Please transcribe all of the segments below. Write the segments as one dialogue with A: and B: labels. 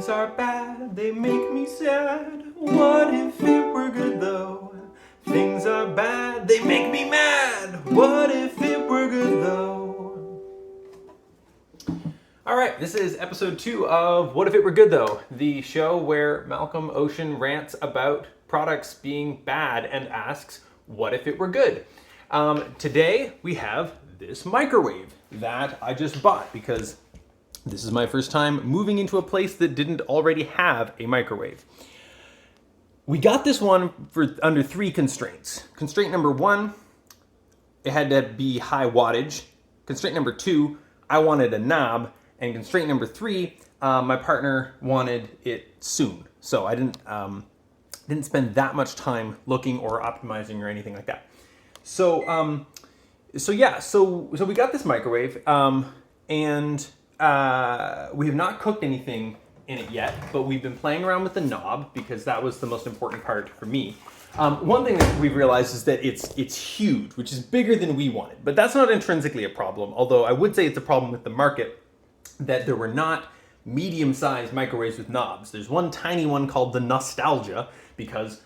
A: Things are bad, they make me sad. What if it were good though? Things are bad, they make me mad. What if it were good though? All right, this is episode 2 of What If It Were Good Though, the show where Malcolm Ocean rants about products being bad and asks, what if it were good? Today we have this microwave that I just bought because this is my first time moving into a place that didn't already have a microwave. We got this one for under 3 constraints. Constraint number 1, it had to be high wattage. Constraint number 2, I wanted a knob. And constraint number 3, my partner wanted it soon. So I didn't spend that much time looking or optimizing or anything like that. So we got this microwave, and we have not cooked anything in it yet, but we've been playing around with the knob because that was the most important part for me. One thing that we've realized is that it's huge, which is bigger than we wanted, but that's not intrinsically a problem, although I would say it's a problem with the market that there were not medium-sized microwaves with knobs. There's one tiny one called the Nostalgia, because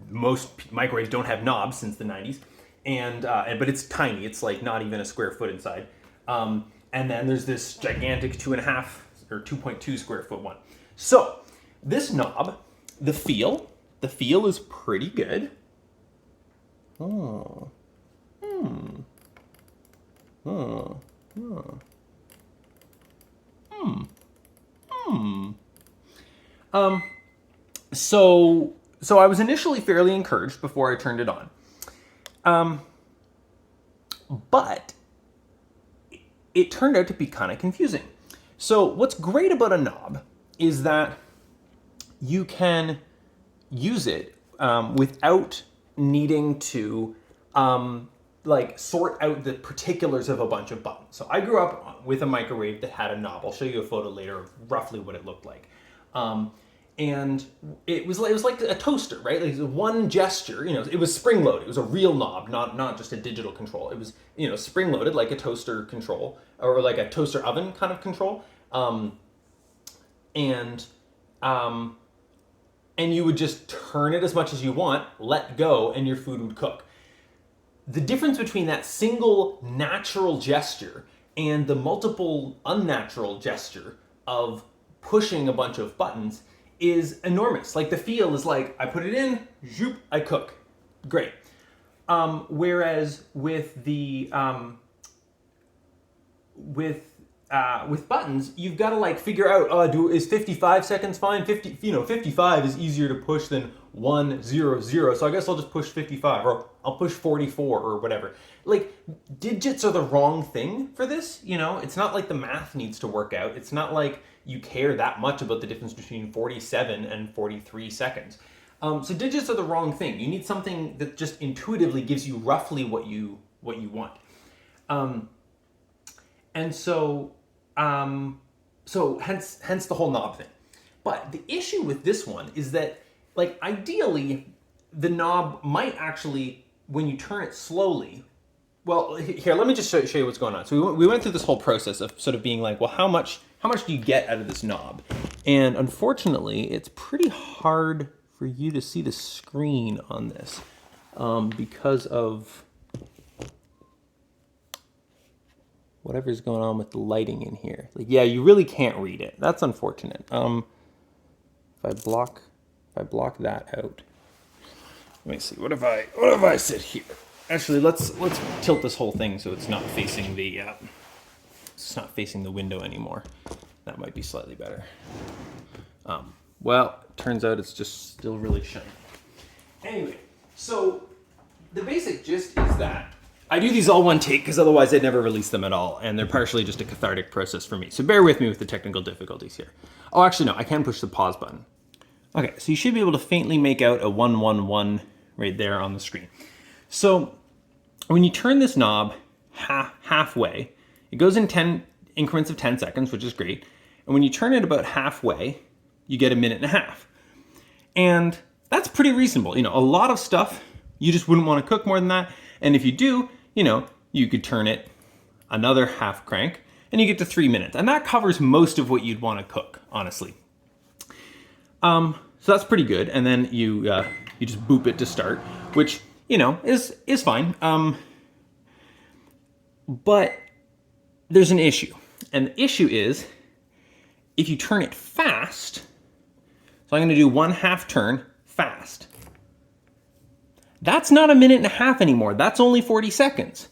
A: most microwaves don't have knobs since the 90s, but it's tiny. It's like not even a square foot inside. And then there's this gigantic 2.5 or 2.2 square foot one. So this knob, the feel is pretty good. So I was initially fairly encouraged before I turned it on. But it turned out to be kind of confusing. So what's great about a knob is that you can use it without needing to sort out the particulars of a bunch of buttons. So I grew up with a microwave that had a knob. I'll show you a photo later of roughly what it looked like. And it was like a toaster, right? Like one gesture, it was spring-loaded. It was a real knob, not just a digital control. It was, spring-loaded like a toaster control or like a toaster oven kind of control. And you would just turn it as much as you want, let go, and your food would cook. The difference between that single natural gesture and the multiple unnatural gesture of pushing a bunch of buttons is enormous. Like the feel is like, I put it in, zoop, I cook. Great. Whereas with the with buttons, you've got to figure out, is 55 seconds fine? 55 is easier to push than 100. So I guess I'll just push 55, or I'll push 44 or whatever. Digits are the wrong thing for this. It's not like the math needs to work out. It's not like you care that much about the difference between 47 and 43 seconds. So digits are the wrong thing. You need something that just intuitively gives you roughly what you want. And so hence the whole knob thing. But the issue with this one is that, ideally, the knob might actually, when you turn it slowly, well, here, let me just show you what's going on. So we went through this whole process of sort of being like, well, how much do you get out of this knob? And unfortunately, it's pretty hard for you to see the screen on this because of whatever's going on with the lighting in here. You really can't read it. That's unfortunate. If I block that out, let me see. What if I sit here? Actually, let's tilt this whole thing so it's not facing the window anymore. That might be slightly better. Well, turns out it's just still really shiny. Anyway, so the basic gist is that I do these all one take because otherwise I'd never release them at all, and they're partially just a cathartic process for me. So bear with me with the technical difficulties here. Oh, actually no, I can push the pause button. Okay, so you should be able to faintly make out a 111 right there on the screen. So when you turn this knob halfway, it goes in 10 increments of 10 seconds, which is great. And when you turn it about halfway, you get 1.5 minutes. And that's pretty reasonable. A lot of stuff, you just wouldn't want to cook more than that. And if you do, you could turn it another half crank and you get to 3 minutes. And that covers most of what you'd want to cook, honestly. So that's pretty good. And then you just boop it to start, which, you know, is fine. But there's an issue. And the issue is if you turn it fast, so I'm going to do 1/2 turn fast. That's not 1.5 minutes anymore. That's only 40 seconds,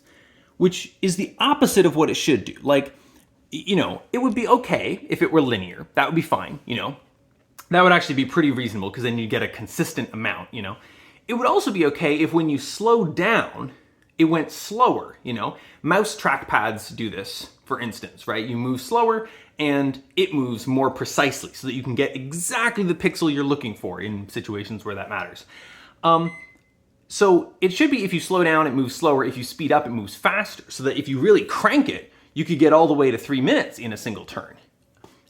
A: which is the opposite of what it should do. Like, you know, it would be okay if it were linear. That would be fine, you know. That would actually be pretty reasonable because then you get a consistent amount, you know. It would also be okay if when you slow down, it went slower, you know. Mouse trackpads do this, for instance, right? You move slower and it moves more precisely so that you can get exactly the pixel you're looking for in situations where that matters. So it should be if you slow down, it moves slower. If you speed up, it moves faster. So that if you really crank it, you could get all the way to 3 minutes in a single turn.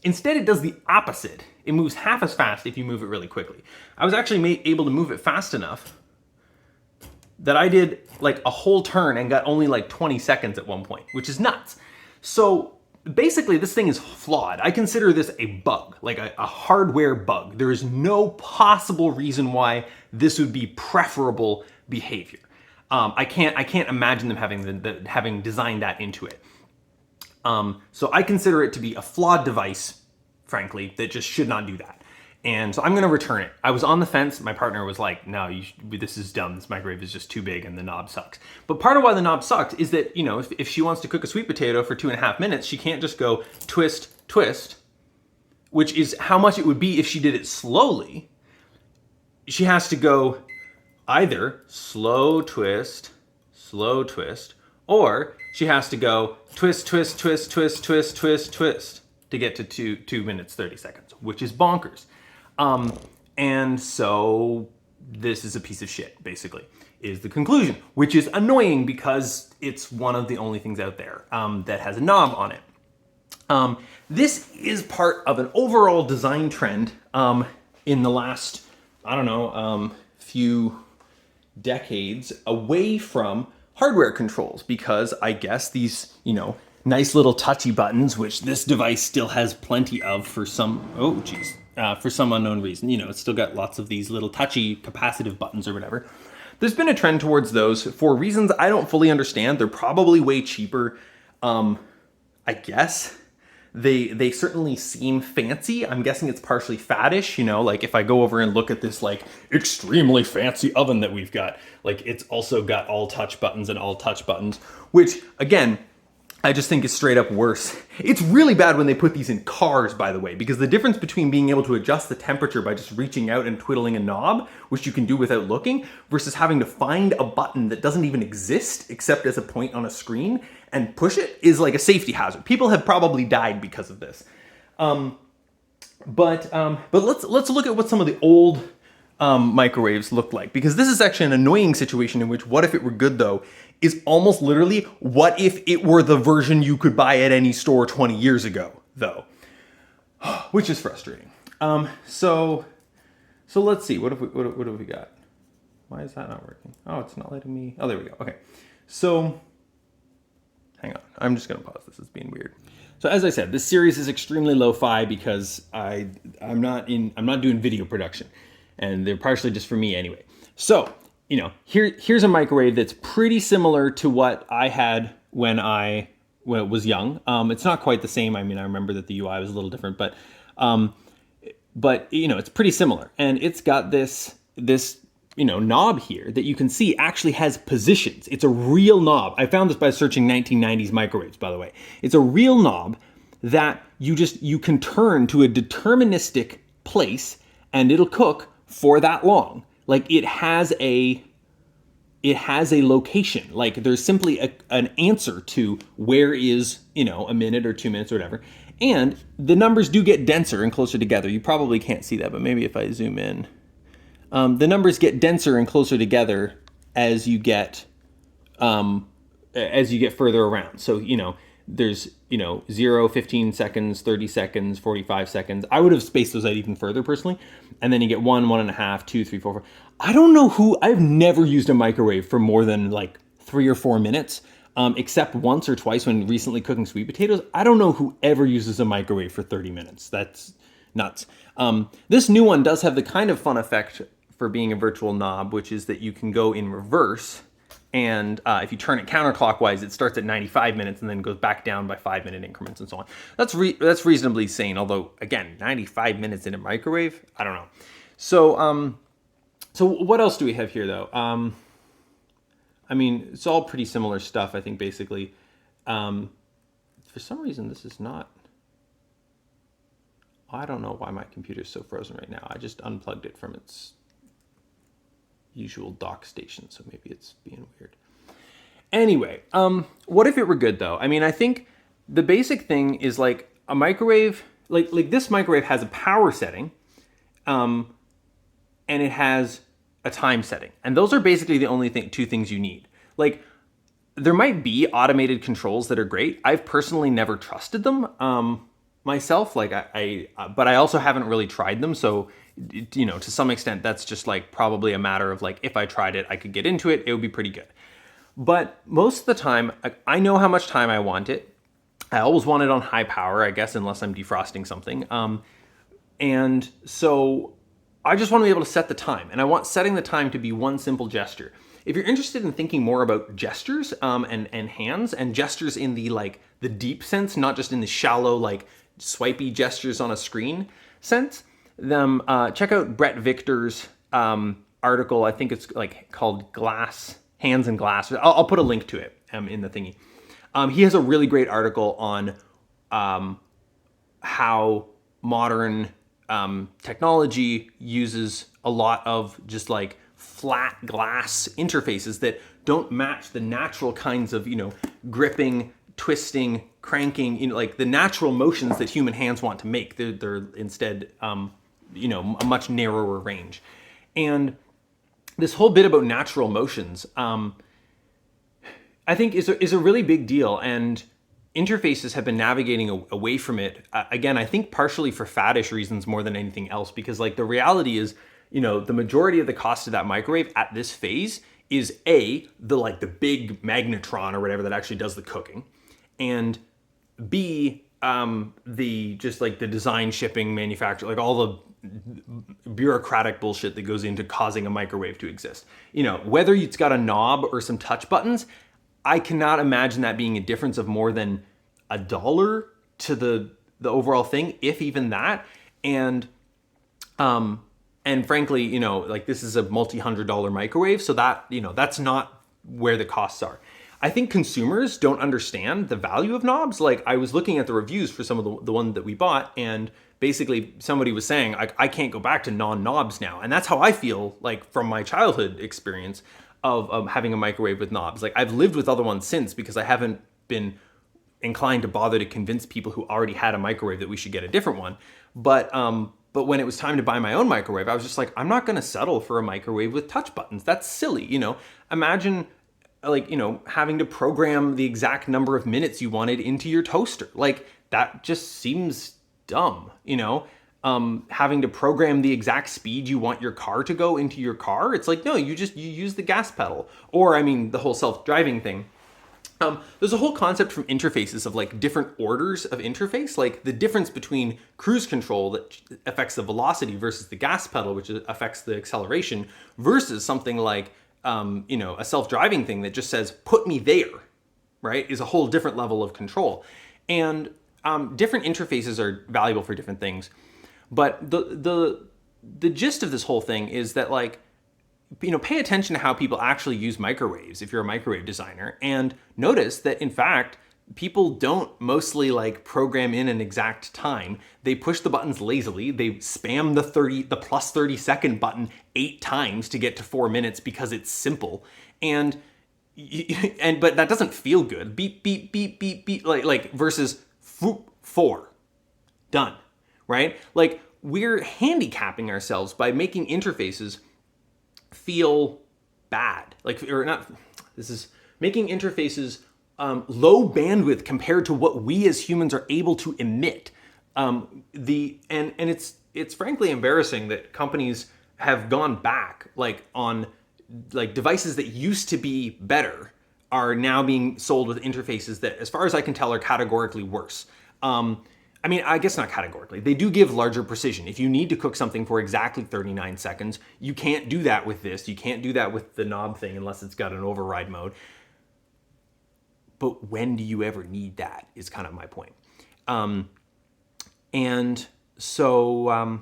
A: Instead, it does the opposite. It moves half as fast if you move it really quickly. I was actually able to move it fast enough that I did like a whole turn and got only like 20 seconds at one point, which is nuts. So basically this thing is flawed. I consider this a bug, like a hardware bug. There is no possible reason why this would be preferable behavior. I can't imagine them having designed that into it. So I consider it to be a flawed device, frankly, that just should not do that. And so I'm going to return it. I was on the fence. My partner was like, no, this is dumb. This microwave is just too big and the knob sucks. But part of why the knob sucks is that, you know, if she wants to cook a sweet potato for 2.5 minutes, she can't just go twist, twist, which is how much it would be if she did it slowly. She has to go either slow twist, or she has to go twist, twist, twist, twist, twist, twist, twist to get to 2 minutes, 30 seconds, which is bonkers. And so this is a piece of shit, basically, is the conclusion, which is annoying because it's one of the only things out there that has a knob on it. This is part of an overall design trend in the last, I don't know, few decades away from hardware controls, because I guess these, you know, nice little touchy buttons, which this device still has plenty of for some, for some unknown reason, you know, it's still got lots of these little touchy capacitive buttons or whatever. There's been a trend towards those for reasons I don't fully understand. They're probably way cheaper. I guess they certainly seem fancy. I'm guessing it's partially faddish, you know, like if I go over and look at this like extremely fancy oven that we've got, like it's also got all touch buttons and all touch buttons, which again, I just think is straight up worse. It's really bad when they put these in cars, by the way, because the difference between being able to adjust the temperature by just reaching out and twiddling a knob, which you can do without looking, versus having to find a button that doesn't even exist except as a point on a screen and push it, is like a safety hazard. People have probably died because of this. But let's look at what some of the old microwaves look like, because this is actually an annoying situation in which what if it were good though is almost literally what if it were the version you could buy at any store 20 years ago though, which is frustrating. So let's see, what have we got? Why is that not working? Oh, it's not letting me. Oh, there we go. Okay, so hang on, I'm just gonna pause this. It's being weird. So as I said, this series is extremely lo-fi because I'm not doing video production, and they're partially just for me anyway. So, you know, here's a microwave that's pretty similar to what I had when I was young. It's not quite the same. I mean, I remember that the UI was a little different, but you know, it's pretty similar. And it's got this you know, knob here that you can see actually has positions. It's a real knob. I found this by searching 1990s microwaves, by the way. It's a real knob that you can turn to a deterministic place and it'll cook for that long. Like it has a location. Like there's simply an answer to where is, you know, a minute or 2 minutes or whatever. And the numbers do get denser and closer together. You probably can't see that, but maybe if I zoom in, the numbers get denser and closer together as you get further around. So, you know, there's, you know, 0, 15 seconds, 30 seconds, 45 seconds. I would have spaced those out even further personally. And then you get 1, 1.5, 2, 3, 4, 4. I don't know I've never used a microwave for more than like 3 or 4 minutes, except once or twice when recently cooking sweet potatoes. I don't know who ever uses a microwave for 30 minutes. nuts. This new one does have the kind of fun effect for being a virtual knob, which is that you can go in reverse, and if you turn it counterclockwise, it starts at 95 minutes and then goes back down by 5-minute increments and so on. That's reasonably sane, although again, 95 minutes in a microwave, I don't know. So so what else do we have here though? I mean, it's all pretty similar stuff, I think, basically. For some reason, this is not... I don't know why my computer's so frozen right now. I just unplugged it from its usual dock station, so maybe it's being weird. Anyway, what if it were good, though? I mean, I think the basic thing is like a microwave, like this microwave has a power setting, and it has a time setting. And those are basically the only two things you need. Like, there might be automated controls that are great. I've personally never trusted them myself. Like but I also haven't really tried them. So, you know, to some extent, that's just like probably a matter of like, if I tried it, I could get into it. It would be pretty good. But most of the time, I know how much time I want it. I always want it on high power, I guess, unless I'm defrosting something. And so I just want to be able to set the time. And I want setting the time to be one simple gesture. If you're interested in thinking more about gestures and hands, and gestures in the like the deep sense, not just in the shallow like swipey gestures on a screen sense, then check out Brett Victor's article. I think it's like called Hands and Glass. I'll put a link to it in the thingy. He has a really great article on how modern technology uses a lot of just like flat glass interfaces that don't match the natural kinds of, you know, gripping, twisting, cranking, you know, like the natural motions that human hands want to make. They're instead, you know, a much narrower range. And this whole bit about natural motions, I think is a really big deal. And interfaces have been navigating away from it. Again, I think partially for faddish reasons more than anything else, because like the reality is, you know, the majority of the cost of that microwave at this phase is the big magnetron or whatever that actually does the cooking, and B, the just like the design, shipping, manufacture, like all the bureaucratic bullshit that goes into causing a microwave to exist. You know, whether it's got a knob or some touch buttons, I cannot imagine that being a difference of more than $1 to the overall thing, if even that. And frankly, you know, like this is a multi-$100 microwave, so that, you know, that's not where the costs are. I think consumers don't understand the value of knobs. Like I was looking at the reviews for some of the one that we bought, and basically somebody was saying, I can't go back to non-knobs now. And that's how I feel like from my childhood experience of having a microwave with knobs. Like I've lived with other ones since, because I haven't been inclined to bother to convince people who already had a microwave that we should get a different one. But when it was time to buy my own microwave, I was just like, I'm not going to settle for a microwave with touch buttons. That's silly. You know, imagine like, you know, having to program the exact number of minutes you wanted into your toaster. Like that just seems dumb, you know, having to program the exact speed you want your car to go into your car. It's like, no, you use the gas pedal, or I mean, the whole self-driving thing. There's a whole concept from interfaces of like different orders of interface, like the difference between cruise control that affects the velocity versus the gas pedal, which affects the acceleration, versus something like, you know, a self-driving thing that just says, put me there, right, is a whole different level of control. And different interfaces are valuable for different things. But the gist of this whole thing is that, like, you know, pay attention to how people actually use microwaves if you're a microwave designer, and notice that in fact people don't mostly like program in an exact time. They push the buttons lazily. They spam the plus 30 second button 8 times to get to 4 minutes because it's simple, but that doesn't feel good. Beep beep beep beep beep, like versus 4 done, right? Like we're handicapping ourselves by making interfaces feel bad, like, or not, this is making interfaces low bandwidth compared to what we as humans are able to emit. And it's frankly embarrassing that companies have gone back, like on like devices that used to be better are now being sold with interfaces that, as far as I can tell, are categorically worse. I mean, I guess not categorically. They do give larger precision. If you need to cook something for exactly 39 seconds, you can't do that with this. You can't do that with the knob thing unless it's got an override mode. But when do you ever need that is kind of my point. And so,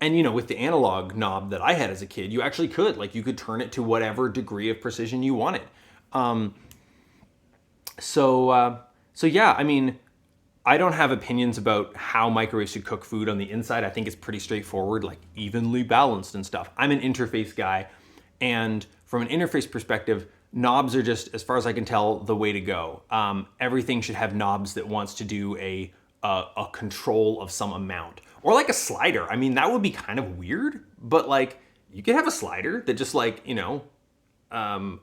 A: and you know, with the analog knob that I had as a kid, you actually could, like, you could turn it to whatever degree of precision you wanted. So yeah, I mean, I don't have opinions about how microwaves should cook food on the inside. I think it's pretty straightforward, like evenly balanced and stuff. I'm an interface guy, and from an interface perspective, knobs are just, as far as I can tell, the way to go. Everything should have knobs that wants to do a control of some amount. Or like a slider. I mean, that would be kind of weird, but like, you could have a slider that just, like, you know,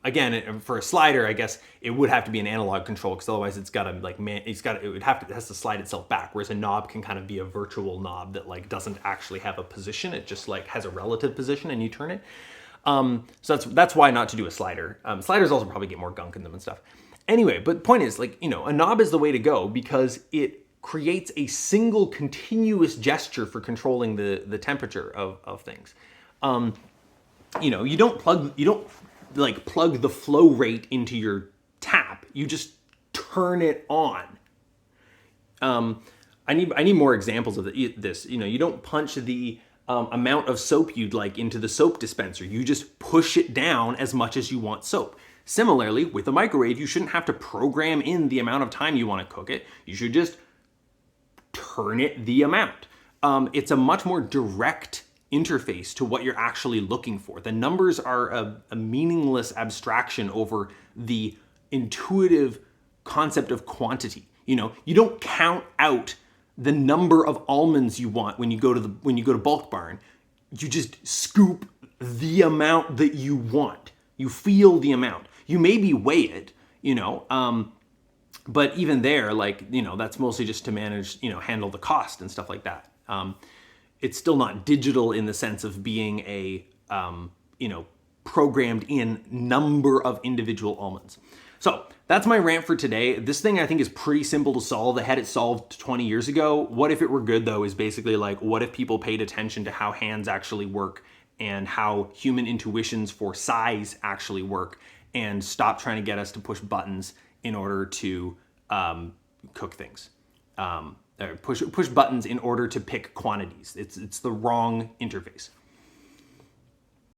A: again, for a slider, I guess it would have to be an analog control, because otherwise it has to slide itself back. Whereas a knob can kind of be a virtual knob that, like, doesn't actually have a position. It just, like, has a relative position and you turn it. So that's why not to do a slider. Sliders also probably get more gunk in them and stuff. Anyway, but the point is, like, you know, a knob is the way to go because it creates a single continuous gesture for controlling the temperature of things. You know, you don't plug the flow rate into your tap. You just turn it on. I need more examples of this. You know, you don't punch the amount of soap you'd like into the soap dispenser. You just push it down as much as you want soap. Similarly, with a microwave, you shouldn't have to program in the amount of time you want to cook it. You should just turn it the amount. It's a much more direct interface to what you're actually looking for. The numbers are a meaningless abstraction over the intuitive concept of quantity. You know, you don't count out the number of almonds you want when you go to Bulk Barn. You just scoop the amount that you want. You feel the amount. You maybe weigh it, you know, but even there, like, you know, that's mostly just to manage, you know, handle the cost and stuff like that. It's still not digital in the sense of being a, you know, programmed in number of individual almonds. So that's my rant for today. This thing I think is pretty simple to solve. I had it solved 20 years ago. What if it were good though is basically like, what if people paid attention to how hands actually work and how human intuitions for size actually work, and stop trying to get us to push buttons in order to cook things. Push buttons in order to pick quantities. It's the wrong interface.